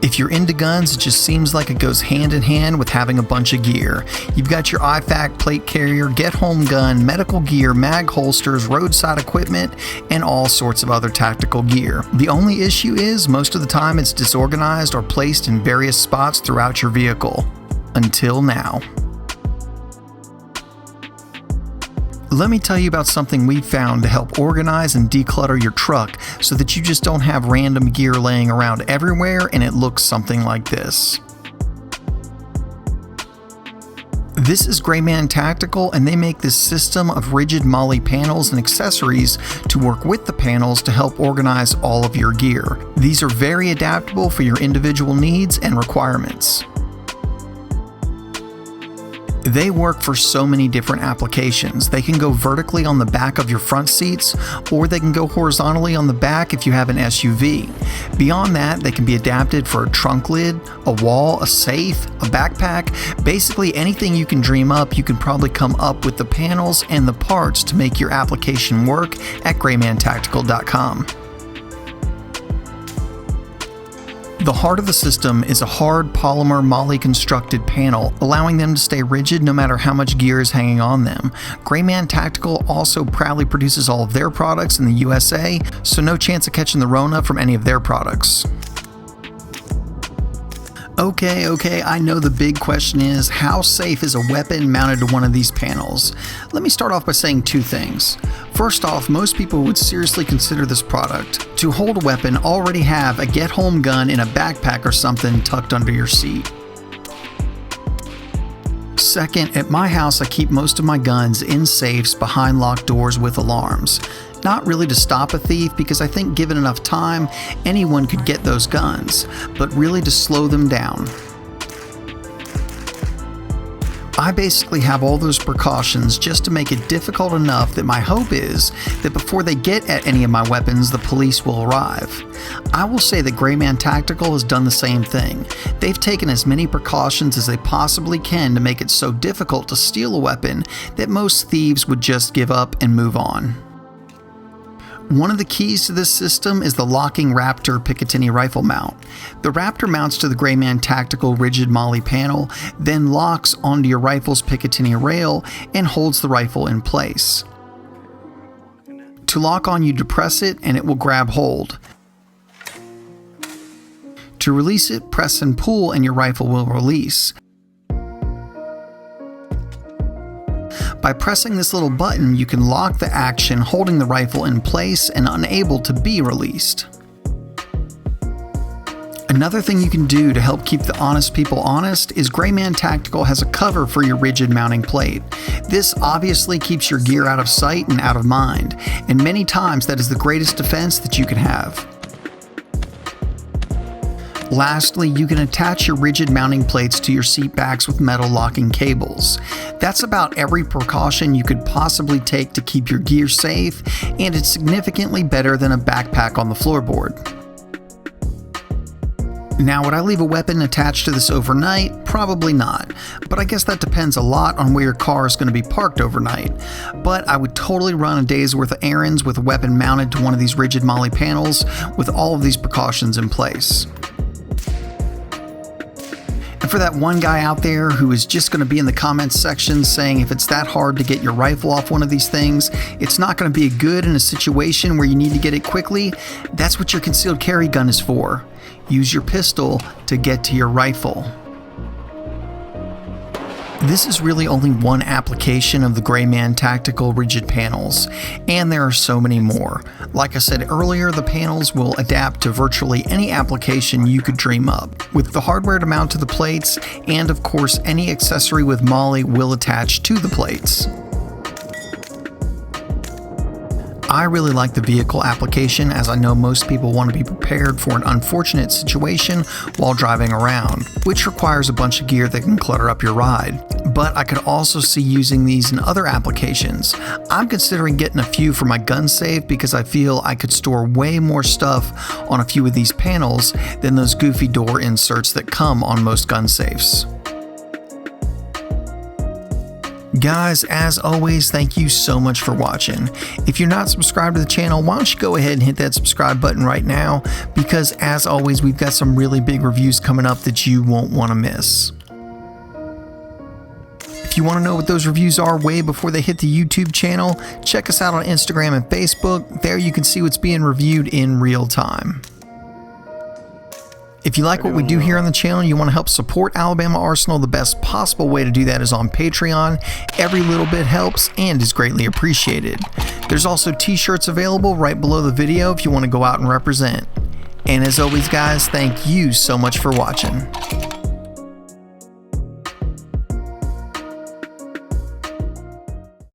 If you're into guns, it just seems like it goes hand in hand with having a bunch of gear. You've got your IFAK plate carrier, get-home gun, medical gear, mag holsters, roadside equipment, and all sorts of other tactical gear. The only issue is, most of the time it's disorganized or placed in various spots throughout your vehicle. Until now. Let me tell you about something we've found to help organize and declutter your truck so that you just don't have random gear laying around everywhere and it looks something like this. This is Grayman Tactical, and they make this system of rigid molle panels and accessories to work with the panels to help organize all of your gear. These are very adaptable for your individual needs and requirements. They work for so many different applications. They can go vertically on the back of your front seats, or they can go horizontally on the back if you have an SUV. Beyond that, they can be adapted for a trunk lid, a wall, a safe, a backpack. Basically anything you can dream up, you can probably come up with the panels and the parts to make your application work at graymantactical.com. The heart of the system is a hard polymer molle constructed panel, allowing them to stay rigid no matter how much gear is hanging on them. Grayman Tactical also proudly produces all of their products in the USA, so no chance of catching the Rona from any of their products. Okay, I know the big question is, how safe is a weapon mounted to one of these panels? Let me start off by saying two things. First off, most people would seriously consider this product. To hold a weapon, already have a get-home gun in a backpack or something tucked under your seat. Second, at my house I keep most of my guns in safes behind locked doors with alarms. Not really to stop a thief, because I think given enough time, anyone could get those guns, but really to slow them down. I basically have all those precautions just to make it difficult enough that my hope is that before they get at any of my weapons, the police will arrive. I will say that Grayman Tactical has done the same thing. They've taken as many precautions as they possibly can to make it so difficult to steal a weapon that most thieves would just give up and move on. One of the keys to this system is the locking Raptor Picatinny rifle mount. The Raptor mounts to the Grayman Tactical rigid molle panel, then locks onto your rifle's Picatinny rail and holds the rifle in place. To lock on, you depress it and it will grab hold. To release it, press and pull and your rifle will release. By pressing this little button, you can lock the action, holding the rifle in place and unable to be released. Another thing you can do to help keep the honest people honest is Grayman Tactical has a cover for your rigid mounting plate. This obviously keeps your gear out of sight and out of mind, and many times that is the greatest defense that you can have. Lastly, you can attach your rigid mounting plates to your seat backs with metal locking cables. That's about every precaution you could possibly take to keep your gear safe, and it's significantly better than a backpack on the floorboard. Now, would I leave a weapon attached to this overnight? Probably not, but I guess that depends a lot on where your car is going to be parked overnight. But I would totally run a day's worth of errands with a weapon mounted to one of these rigid molle panels with all of these precautions in place. And for that one guy out there who is just going to be in the comments section saying if it's that hard to get your rifle off one of these things, it's not going to be good in a situation where you need to get it quickly, that's what your concealed carry gun is for. Use your pistol to get to your rifle. This is really only one application of the Grayman Tactical rigid panels, and there are so many more. Like I said earlier, the panels will adapt to virtually any application you could dream up, with the hardware to mount to the plates, and of course any accessory with molle will attach to the plates. I really like the vehicle application, as I know most people want to be prepared for an unfortunate situation while driving around, which requires a bunch of gear that can clutter up your ride. But I could also see using these in other applications. I'm considering getting a few for my gun safe because I feel I could store way more stuff on a few of these panels than those goofy door inserts that come on most gun safes. Guys, as always, thank you so much for watching. If you're not subscribed to the channel, why don't you go ahead and hit that subscribe button right now, because as always, we've got some really big reviews coming up that you won't want to miss. If you want to know what those reviews are way before they hit the YouTube channel, check us out on Instagram and Facebook. There you can see what's being reviewed in real time. If you like what we do here on the channel and you want to help support Alabama Arsenal, the best possible way to do that is on Patreon. Every little bit helps and is greatly appreciated. There's also t-shirts available right below the video if you want to go out and represent. And as always, guys, thank you so much for watching.